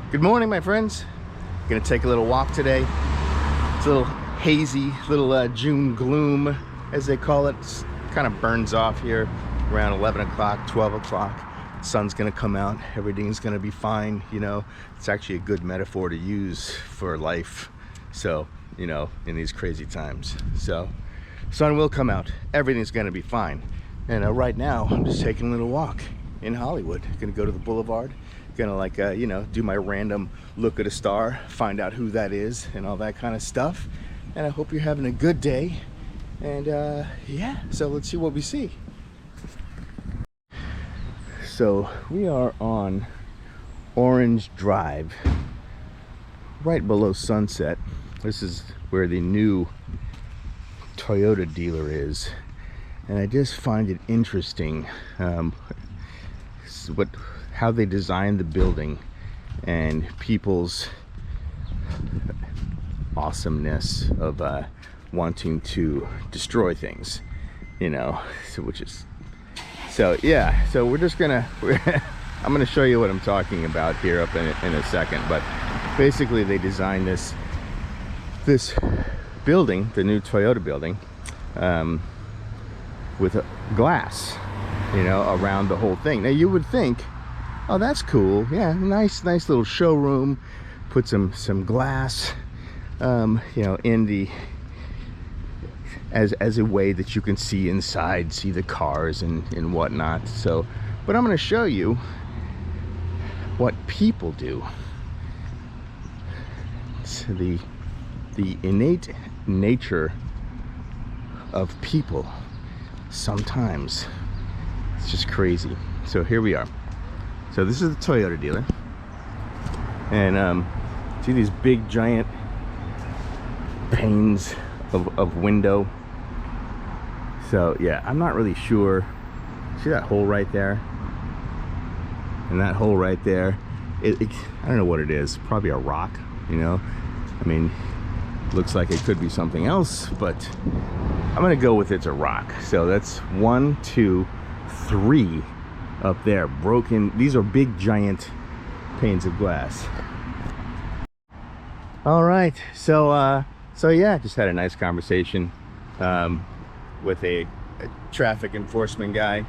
Good morning, my friends. Gonna take a little walk today. It's a little hazy, little June gloom, as they call it. Kind of burns off here around 11 o'clock, 12 o'clock. Sun's gonna come out, everything's gonna be fine. You know, it's actually a good metaphor to use for life. So, you know, in these crazy times. So, sun will come out, everything's gonna be fine. And right now, I'm just taking a little walk in Hollywood. Gonna go to the boulevard. Gonna you know, do my random look at a star, find out who that is and all that kind of stuff. And I hope you're having a good day. And yeah, so let's see what we see. So we are on Orange Drive, right below Sunset. This is where the new Toyota dealer is. And I just find it interesting how they designed the building and people's awesomeness of wanting to destroy things, you know. So yeah, so we're I'm gonna show you what I'm talking about here up in a second. But basically they designed this building, the new Toyota building, with a glass, you know, around the whole thing. Now you would think, oh, that's cool. Yeah, nice little showroom. Put some glass, you know, in the as a way that you can see inside, see the cars and whatnot. So, but I'm going to show you what people do. It's the innate nature of people. Sometimes it's just crazy. So here we are. So this is the Toyota dealer, and see these big giant panes of window. So yeah, I'm not really sure. See that hole right there, and that hole right there, I don't know what it is. Probably a rock, you know. I mean, looks like it could be something else, but I'm gonna go with it's a rock. So that's 1, 2, 3 up there, broken. These are big giant panes of glass. All right, so yeah, just had a nice conversation with a traffic enforcement guy,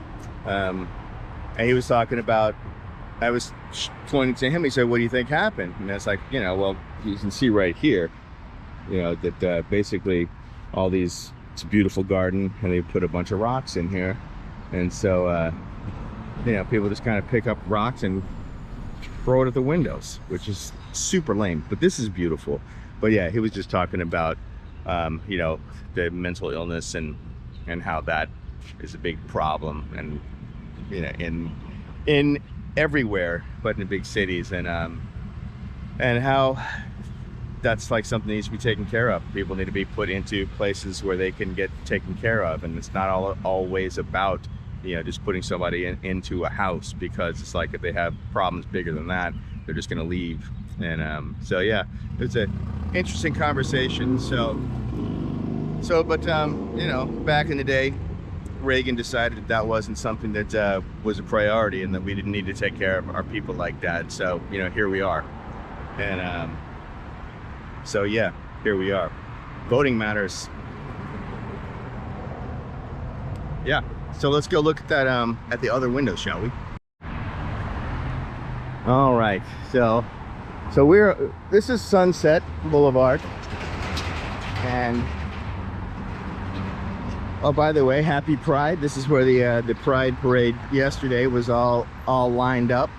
and he was talking about, I was pointing to him, he said, what do you think happened? And it's like, you know, well, you can see right here, you know, that basically all these, it's a beautiful garden and they put a bunch of rocks in here, and so you know, people just kind of pick up rocks and throw it at the windows, which is super lame. But this is beautiful. But yeah, he was just talking about you know, the mental illness and how that is a big problem, and you know, in everywhere but in the big cities, and how that's like something that needs to be taken care of. People need to be put into places where they can get taken care of, and it's not always about, you know, just putting somebody into a house, because it's like if they have problems bigger than that, they're just going to leave. And so yeah, it's an interesting conversation. So but you know, back in the day, Reagan decided that wasn't something that was a priority, and that we didn't need to take care of our people like that. So, you know, here we are. And so yeah, here we are. Voting matters. Yeah. So let's go look at that at the other window, shall we? All right. So this is Sunset Boulevard, and oh, by the way, happy Pride. This is where the Pride parade yesterday was all lined up.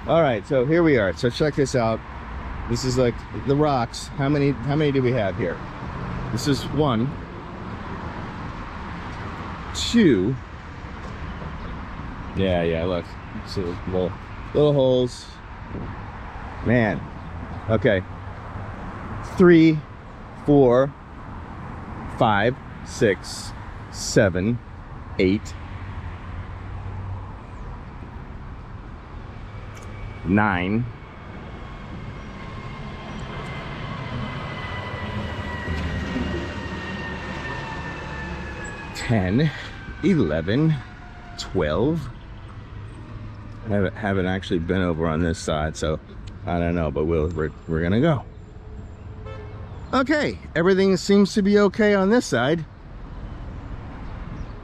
All right, so here we are. So check this out. This is like the rocks. How many do we have here? This is 1, 2. Yeah, look. See little holes. Man. Okay. 3, 4, 5, 6, 7, 8, 9, 10, 11, 12. I haven't actually been over on this side, so I don't know, but we're gonna go. Okay, everything seems to be okay on this side.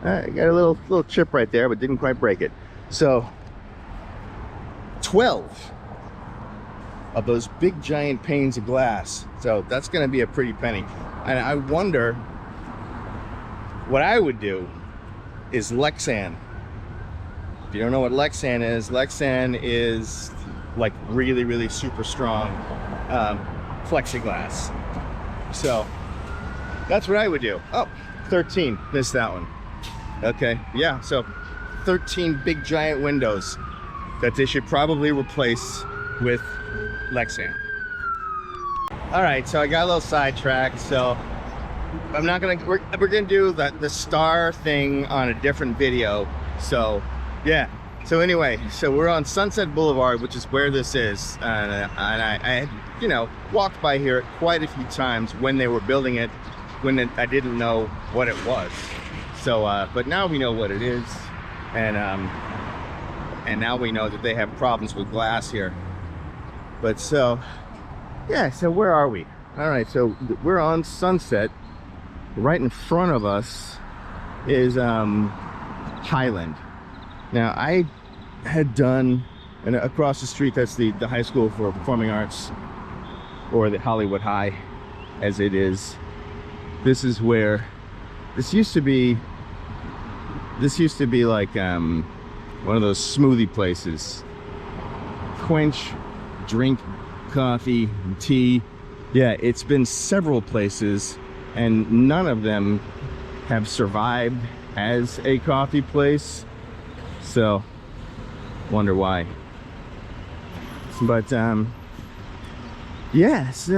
I got a little chip right there, but didn't quite break it. So 12 of those big giant panes of glass. So that's gonna be a pretty penny. And I wonder what I would do is Lexan. If you don't know what Lexan is like really super strong plexiglass. So that's what I would do. Oh, 13, missed that one. Okay, yeah, so 13 big giant windows that they should probably replace with Lexan. All right, so I got a little sidetracked, so I'm not gonna, we're gonna do the star thing on a different video. So yeah, so anyway, so we're on Sunset Boulevard, which is where this is, and I had, you know, walked by here quite a few times when they were building it, when I didn't know what it was. So but now we know what it is, and now we know that they have problems with glass here. But so yeah, so where are we? All right, so we're on Sunset. Right in front of us is Highland. Now I had done, and across the street, that's the high school for performing arts, or the Hollywood High as it is. This is where this used to be like one of those smoothie places. Quench, drink coffee, tea. Yeah, it's been several places, and none of them have survived as a coffee place. So wonder why. But yes,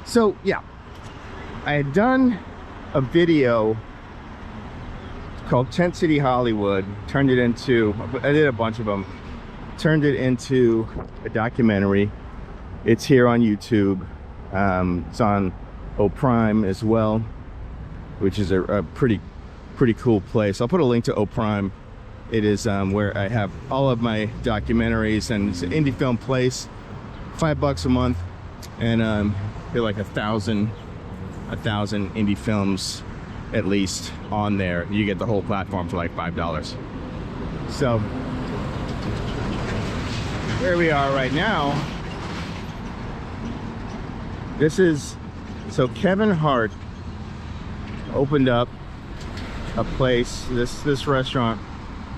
so yeah, I had done a video called Tent City Hollywood, turned it into, I did a bunch of them, turned it into a documentary. It's here on YouTube. It's on Prime as well, which is a pretty cool place. I'll put a link to Prime. It is where I have all of my documentaries, and it's an indie film place. $5 a month, and they're like 1,000 indie films at least on there. You get the whole platform for like $5. So where we are right now, this is, so Kevin Hart opened up a place, this restaurant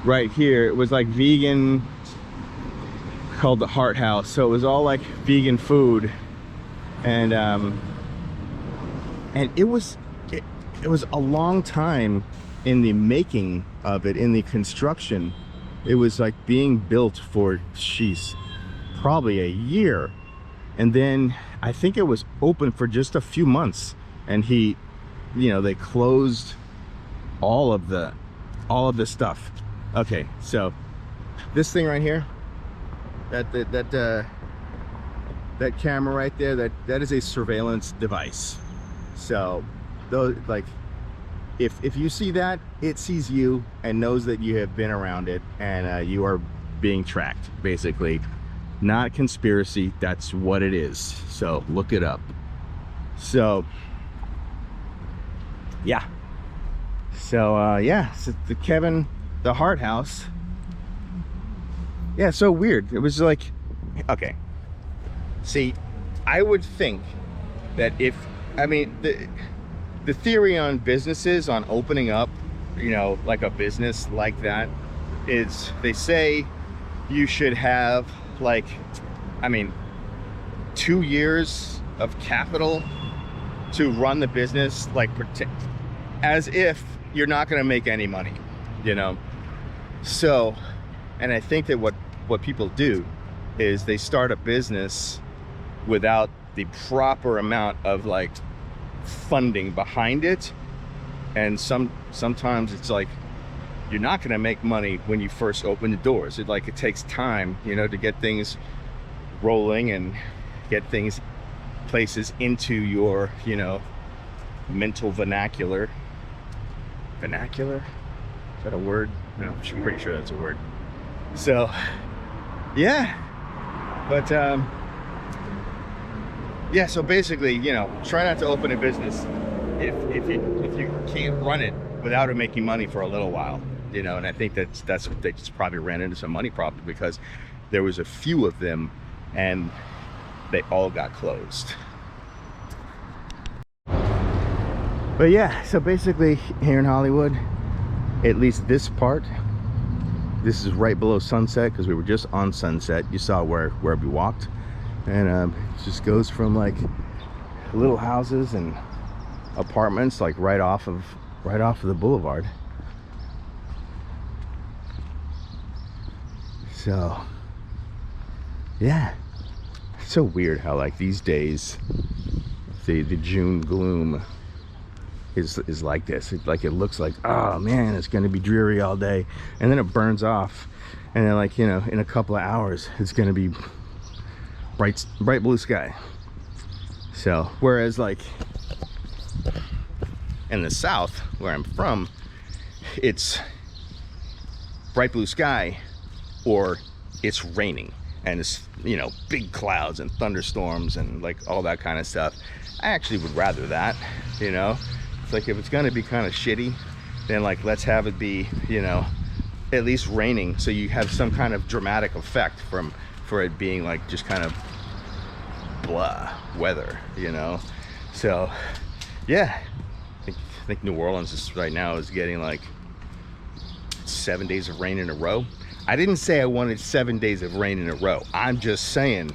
right here. It was like vegan, called the Hart House. So it was all like vegan food, and it was a long time in the making of it, in the construction. It was like being built for, jeez, probably a year. And then I think it was open for just a few months, and they closed all of the stuff. Okay, so this thing right here, that camera right there, that is a surveillance device. So those, like, if you see that, it sees you and knows that you have been around it, and you are being tracked, basically. Not a conspiracy, that's what it is. So look it up. So yeah, so yeah, so the Hart House. Yeah, so weird. It was like, okay, see, I would think that if, I mean, the theory on businesses, on opening up, like a business like that, is they say you should have, like, I mean, 2 years of capital to run the business, like, as if you're not going to make any money, So, and I think that what people do is they start a business without the proper amount of, like, funding behind it, and sometimes it's like you're not going to make money when you first open the doors. It takes time, to get things rolling and get places into your, mental vernacular. Vernacular? Is that a word? No, I'm pretty sure that's a word. So, yeah. But yeah, so basically, you know, try not to open a business if you can't run it without it making money for a little while, you know. And I think that's what they just probably ran into, some money problem, because there was a few of them and they all got closed. But yeah, so basically here in Hollywood, at least this part, this is right below Sunset, because we were just on Sunset. You saw where we walked, and it just goes from like little houses and apartments like right off of the boulevard. So yeah, it's so weird how like these days the June gloom is like this. It looks like, oh man, it's gonna be dreary all day, and then it burns off, and then, like, you know, in a couple of hours it's gonna be bright blue sky. So whereas like in the south where I'm from, it's bright blue sky or it's raining, and it's, you know, big clouds and thunderstorms and like all that kind of stuff. I actually would rather that, you know. It's like, if it's gonna be kind of shitty, then like let's have it be, you know, at least raining, so you have some kind of dramatic effect for it being like just kind of blah weather, you know. So yeah, I think New Orleans right now is getting like 7 days of rain in a row. I didn't say I wanted 7 days of rain in a row. I'm just saying,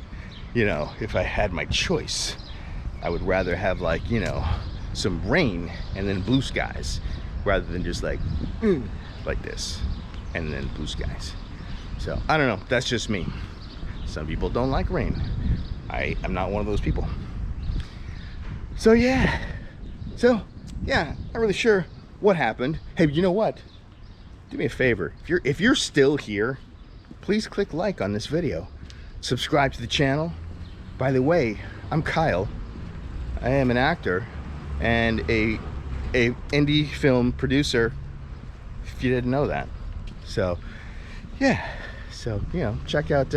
you know, if I had my choice, I would rather have, like, you know, some rain and then blue skies, rather than just like like this and then blue skies. So I don't know, that's just me. Some people don't like rain. I'm not one of those people. So yeah, not really sure what happened. Hey, you know what, do me a favor, if you're still here, please click like on this video, subscribe to the channel. By the way, I'm Kyle. I am an actor and a indie film producer, if you didn't know that. So yeah, so, you know, check out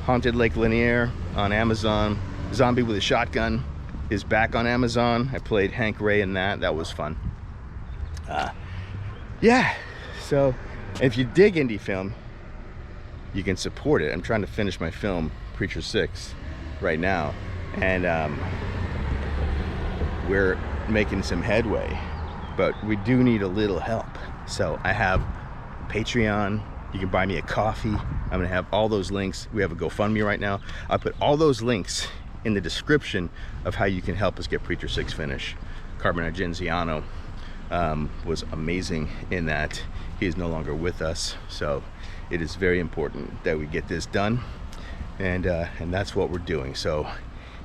Haunted Lake Lanier on Amazon. Zombie with a Shotgun is back on Amazon. I played Hank Ray in that. That was fun. Yeah, so if you dig indie film, you can support it. I'm trying to finish my film Preacher 6 right now, and we're making some headway, but we do need a little help. So I have Patreon. You can buy me a coffee. I'm gonna have all those links. We have a GoFundMe right now. I'll put all those links in the description of how you can help us get Preacher 6 finished. Carmen Argenziano was amazing in that. He is no longer with us, so it is very important that we get this done, and that's what we're doing. So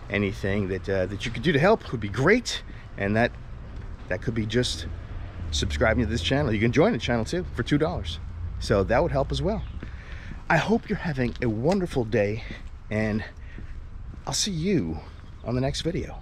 anything that you could do to help would be great, and that could be just subscribing to this channel. You can join the channel too for $2, so that would help as well. I hope you're having a wonderful day, and I'll see you on the next video.